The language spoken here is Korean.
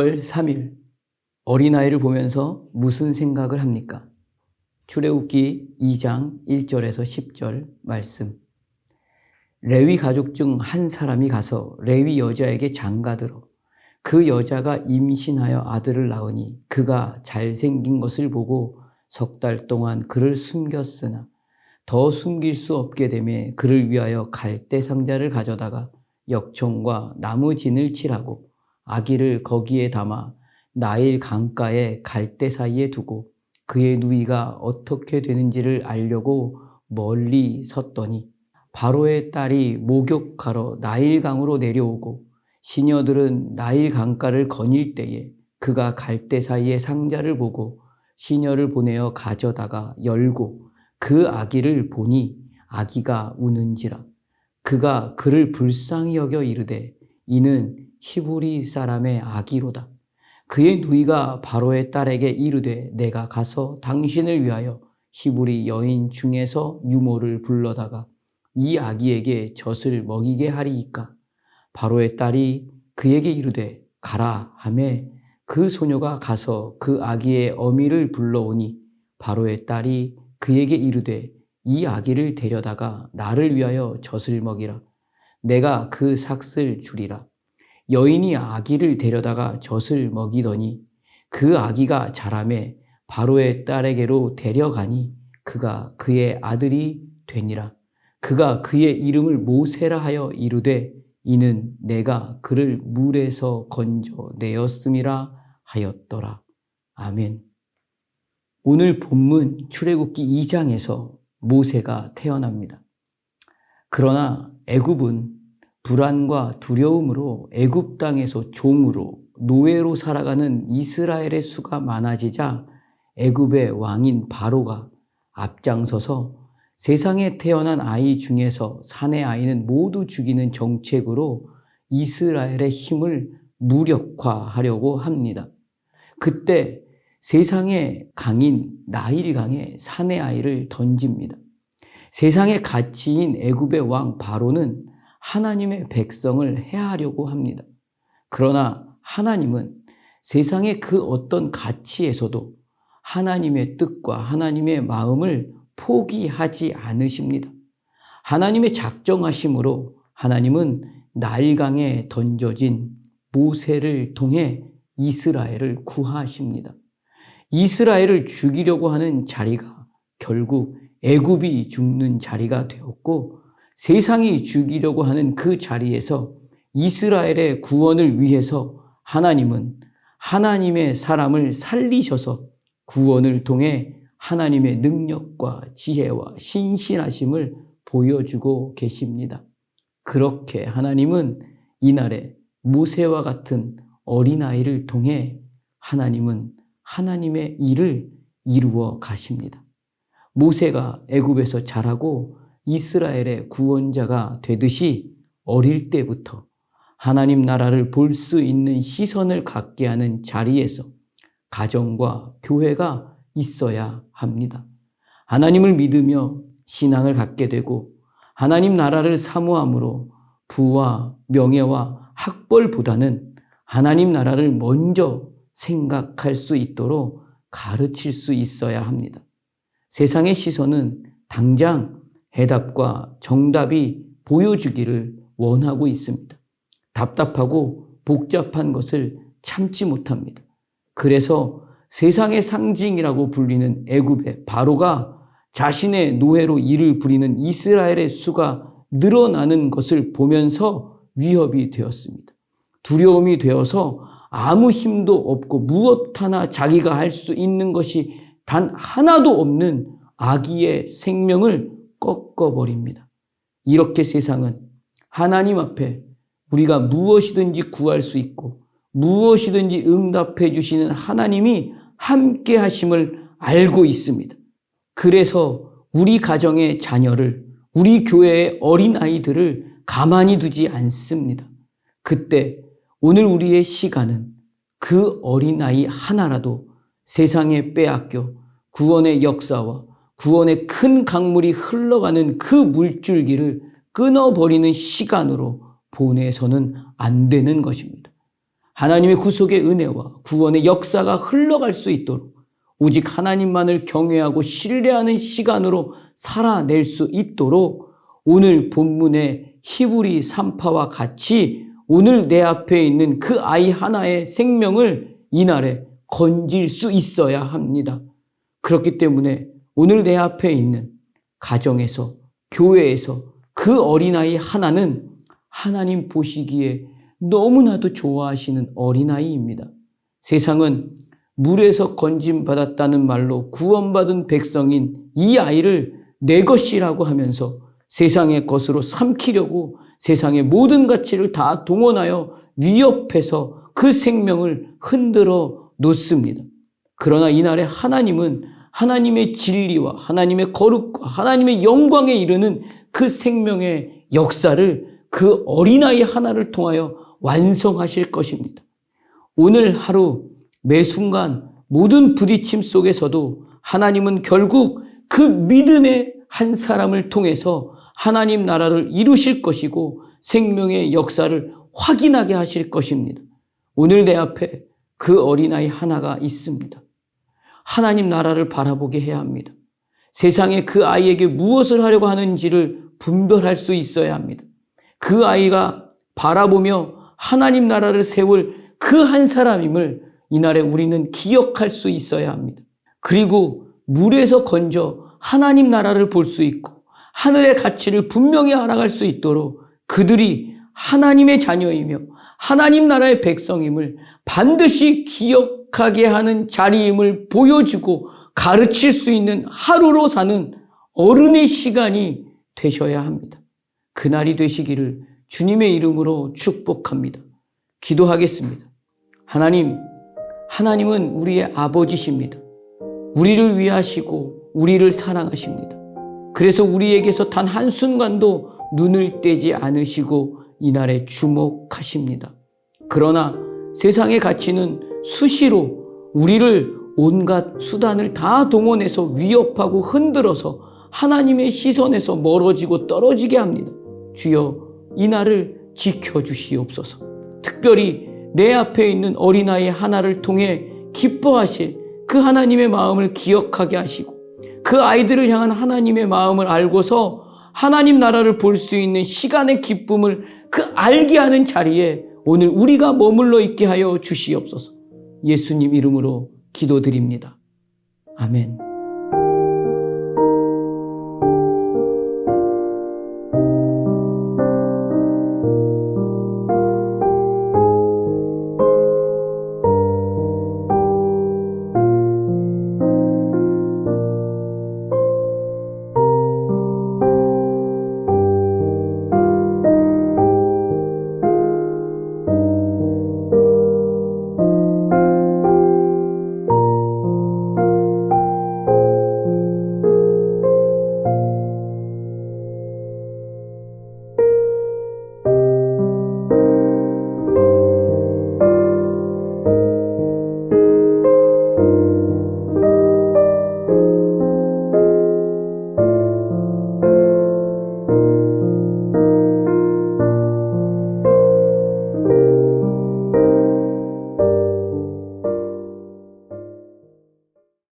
6월 3일 어린아이를 보면서 무슨 생각을 합니까? 출애굽기 2장 1절에서 10절 말씀. 레위 가족 중 한 사람이 가서 레위 여자에게 장가들어 그 여자가 임신하여 아들을 낳으니 그가 잘생긴 것을 보고 석 달 동안 그를 숨겼으나 더 숨길 수 없게 되매 그를 위하여 갈대 상자를 가져다가 역청과 나무 진을 칠하고 아기를 거기에 담아 나일 강가에 갈대 사이에 두고 그의 누이가 어떻게 되는지를 알려고 멀리 섰더니 바로의 딸이 목욕하러 나일강으로 내려오고 시녀들은 나일 강가를 거닐 때에 그가 갈대 사이에 상자를 보고 시녀를 보내어 가져다가 열고 그 아기를 보니 아기가 우는지라. 그가 그를 불쌍히 여겨 이르되 이는 히브리 사람의 아기로다. 그의 누이가 바로의 딸에게 이르되 내가 가서 당신을 위하여 히브리 여인 중에서 유모를 불러다가 이 아기에게 젖을 먹이게 하리이까. 바로의 딸이 그에게 이르되 가라 하매 그 소녀가 가서 그 아기의 어미를 불러오니 바로의 딸이 그에게 이르되 이 아기를 데려다가 나를 위하여 젖을 먹이라. 내가 그 삭을 주리라. 여인이 아기를 데려다가 젖을 먹이더니 그 아기가 자라매 바로의 딸에게로 데려가니 그가 그의 아들이 되니라. 그가 그의 이름을 모세라 하여 이르되 이는 내가 그를 물에서 건져내었음이라 하였더라. 아멘. 오늘 본문 출애굽기 2장에서 모세가 태어납니다. 그러나 애굽은 불안과 두려움으로 애굽 땅에서 종으로 노예로 살아가는 이스라엘의 수가 많아지자 애굽의 왕인 바로가 앞장서서 세상에 태어난 아이 중에서 사내 아이는 모두 죽이는 정책으로 이스라엘의 힘을 무력화하려고 합니다. 그때 세상의 강인 나일강에 사내 아이를 던집니다. 세상의 가치인 애굽의 왕 바로는 하나님의 백성을 해하려고 합니다. 그러나 하나님은 세상의 그 어떤 가치에서도 하나님의 뜻과 하나님의 마음을 포기하지 않으십니다. 하나님의 작정하심으로 하나님은 나일강에 던져진 모세를 통해 이스라엘을 구하십니다. 이스라엘을 죽이려고 하는 자리가 결국 애굽이 죽는 자리가 되었고 세상이 죽이려고 하는 그 자리에서 이스라엘의 구원을 위해서 하나님은 하나님의 사람을 살리셔서 구원을 통해 하나님의 능력과 지혜와 신실하심을 보여주고 계십니다. 그렇게 하나님은 이날에 모세와 같은 어린아이를 통해 하나님은 하나님의 일을 이루어 가십니다. 모세가 애굽에서 자라고 이스라엘의 구원자가 되듯이 어릴 때부터 하나님 나라를 볼 수 있는 시선을 갖게 하는 자리에서 가정과 교회가 있어야 합니다. 하나님을 믿으며 신앙을 갖게 되고 하나님 나라를 사모함으로 부와 명예와 학벌보다는 하나님 나라를 먼저 생각할 수 있도록 가르칠 수 있어야 합니다. 세상의 시선은 당장 해답과 정답이 보여주기를 원하고 있습니다. 답답하고 복잡한 것을 참지 못합니다. 그래서 세상의 상징이라고 불리는 애굽의 바로가 자신의 노예로 일을 부리는 이스라엘의 수가 늘어나는 것을 보면서 위협이 되었습니다. 두려움이 되어서 아무 힘도 없고 무엇 하나 자기가 할 수 있는 것이 단 하나도 없는 아기의 생명을 꺾어버립니다. 이렇게 세상은 하나님 앞에 우리가 무엇이든지 구할 수 있고 무엇이든지 응답해 주시는 하나님이 함께 하심을 알고 있습니다. 그래서 우리 가정의 자녀를, 우리 교회의 어린아이들을 가만히 두지 않습니다. 그때 오늘 우리의 시간은 그 어린아이 하나라도 세상에 빼앗겨 구원의 역사와 구원의 큰 강물이 흘러가는 그 물줄기를 끊어버리는 시간으로 보내서는 안 되는 것입니다. 하나님의 구속의 은혜와 구원의 역사가 흘러갈 수 있도록 오직 하나님만을 경외하고 신뢰하는 시간으로 살아낼 수 있도록 오늘 본문의 히브리 3파와 같이 오늘 내 앞에 있는 그 아이 하나의 생명을 이날에 건질 수 있어야 합니다. 그렇기 때문에 오늘 내 앞에 있는 가정에서, 교회에서 그 어린아이 하나는 하나님 보시기에 너무나도 좋아하시는 어린아이입니다. 세상은 물에서 건짐받았다는 말로 구원받은 백성인 이 아이를 내 것이라고 하면서 세상의 것으로 삼키려고 세상의 모든 가치를 다 동원하여 위협해서 그 생명을 흔들어 놓습니다. 그러나 이날에 하나님은 하나님의 진리와 하나님의 거룩과 하나님의 영광에 이르는 그 생명의 역사를 그 어린아이 하나를 통하여 완성하실 것입니다. 오늘 하루 매 순간 모든 부딪힘 속에서도 하나님은 결국 그 믿음의 한 사람을 통해서 하나님 나라를 이루실 것이고 생명의 역사를 확인하게 하실 것입니다. 오늘 내 앞에 그 어린아이 하나가 있습니다. 하나님 나라를 바라보게 해야 합니다. 세상에 그 아이에게 무엇을 하려고 하는지를 분별할 수 있어야 합니다. 그 아이가 바라보며 하나님 나라를 세울 그 한 사람임을 이날에 우리는 기억할 수 있어야 합니다. 그리고 물에서 건져 하나님 나라를 볼 수 있고 하늘의 가치를 분명히 알아갈 수 있도록 그들이 하나님의 자녀이며 하나님 나라의 백성임을 반드시 기억하게 하는 자리임을 보여주고 가르칠 수 있는 하루로 사는 어른의 시간이 되셔야 합니다. 그날이 되시기를 주님의 이름으로 축복합니다. 기도하겠습니다. 하나님은 우리의 아버지십니다. 우리를 위하시고 우리를 사랑하십니다. 그래서 우리에게서 단 한순간도 눈을 떼지 않으시고 이날에 주목하십니다. 그러나 세상의 가치는 수시로 우리를 온갖 수단을 다 동원해서 위협하고 흔들어서 하나님의 시선에서 멀어지고 떨어지게 합니다. 주여, 이날을 지켜주시옵소서. 특별히 내 앞에 있는 어린아이 하나를 통해 기뻐하실 그 하나님의 마음을 기억하게 하시고 그 아이들을 향한 하나님의 마음을 알고서 하나님 나라를 볼 수 있는 시간의 기쁨을 그 알게 하는 자리에 오늘 우리가 머물러 있게 하여 주시옵소서. 예수님 이름으로 기도드립니다. 아멘.